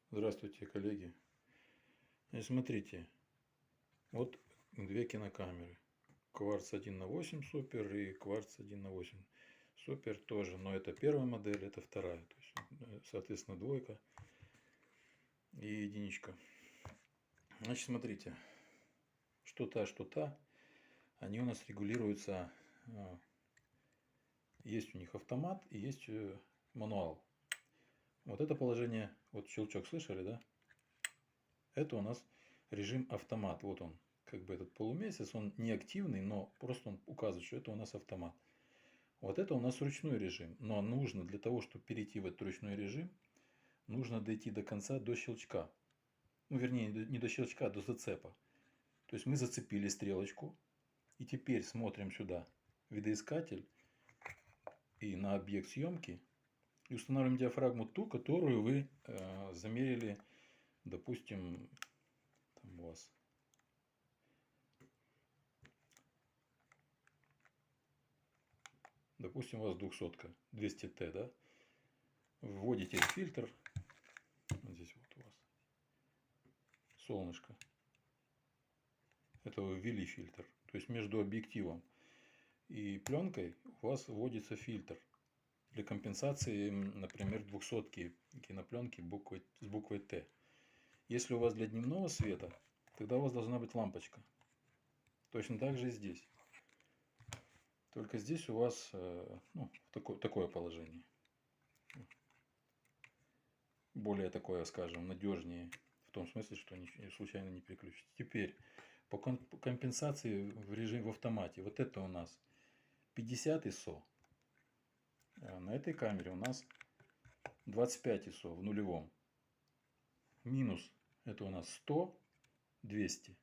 Здравствуйте, коллеги. Смотрите, вот две кинокамеры. Кварц 1/8 супер и кварц 1/8 супер тоже. Но это первая модель, это вторая. То есть, соответственно, двойка и единичка. Значит, смотрите, что та, они у нас регулируются. Есть у них автомат и есть мануал. Вот это положение, вот щелчок слышали, да? Это у нас режим автомат. Вот он, как бы этот полумесяц, он не активный, но просто он указывает, что это у нас автомат. Вот это у нас ручной режим. Но нужно для того, чтобы перейти в этот ручной режим, нужно дойти до конца, до щелчка. Ну, вернее, не до щелчка, а до зацепа. То есть мы зацепили стрелочку. И теперь смотрим сюда, видоискатель и на объект съемки. И устанавливаем диафрагму ту, которую вы замерили, допустим, там у вас. Допустим, у вас 200-ка, 200Т, да? Вводите фильтр. Вот здесь вот у вас солнышко. Это вы ввели фильтр. То есть между объективом и пленкой у вас вводится фильтр для компенсации, например, 200-ки кинопленки с буквой Т. Если у вас для дневного света, тогда у вас должна быть лампочка. Точно так же и здесь. Только здесь у вас такое положение. Более такое, скажем, надежнее. В том смысле, что случайно не переключите. Теперь по компенсации в режиме в автомате. Вот это у нас 50 ISO. А на этой камере у нас 25 ISO в нулевом. Минус это у нас 100, 200.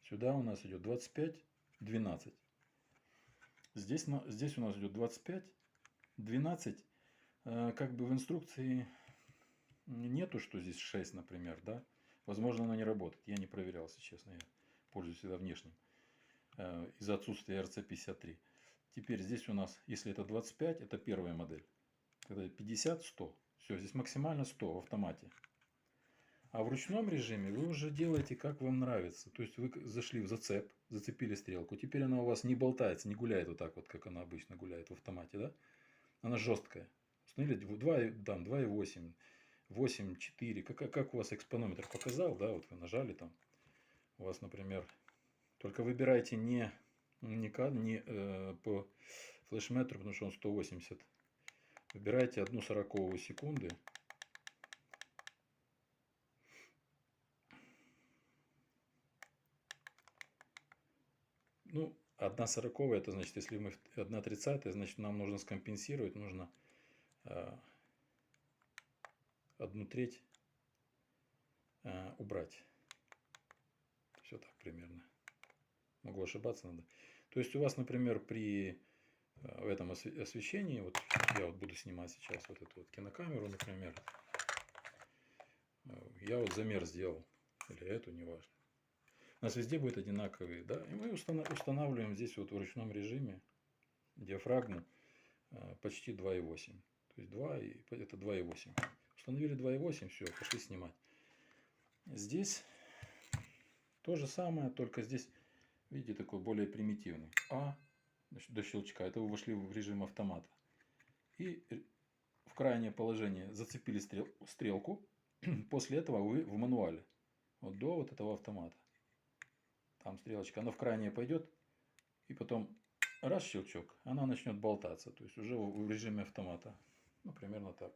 Сюда у нас идет 25, 12. Здесь у нас идет 25, 12. Как бы в инструкции нету, что здесь 6, например, да. Возможно, оно не работает. Я не проверял, если честно. Я пользуюсь всегда внешним. Из-за отсутствия RC53. Теперь здесь у нас, если это 25, это первая модель. Когда 50, 100. Все, здесь максимально 100 в автомате. А в ручном режиме вы уже делаете, как вам нравится. То есть вы зашли в зацеп, зацепили стрелку. Теперь она у вас не болтается, не гуляет вот так вот, как она обычно гуляет в автомате, да? Она жесткая. Установили 2,8, 8, 4. Как у вас экспонометр показал, да? Вот вы нажали там. У вас, например, только выбирайте не по флешметру, потому что он 180. Выбирайте 1/40 секунды. Ну, 1/40 это значит, если мы 1/30, значит нам нужно скомпенсировать, нужно 1/3 убрать. Все так примерно. Могу ошибаться, надо. То есть у вас, например, при этом освещении, вот я вот буду снимать сейчас вот эту вот кинокамеру, например, я вот замер сделал, или эту, неважно. У нас везде будет одинаковые, да, и мы устанавливаем здесь вот в ручном режиме диафрагму почти 2,8. То есть 2, это 2,8. Установили 2,8, все, пошли снимать. Здесь то же самое, только здесь, видите, такой более примитивный. До щелчка. Это вы вошли в режим автомата. И в крайнее положение зацепили стрелку. После этого вы в мануале. Вот до вот этого автомата. Там стрелочка, она в крайнее пойдет. И потом раз щелчок, она начнет болтаться. То есть уже в режиме автомата. Ну, примерно так.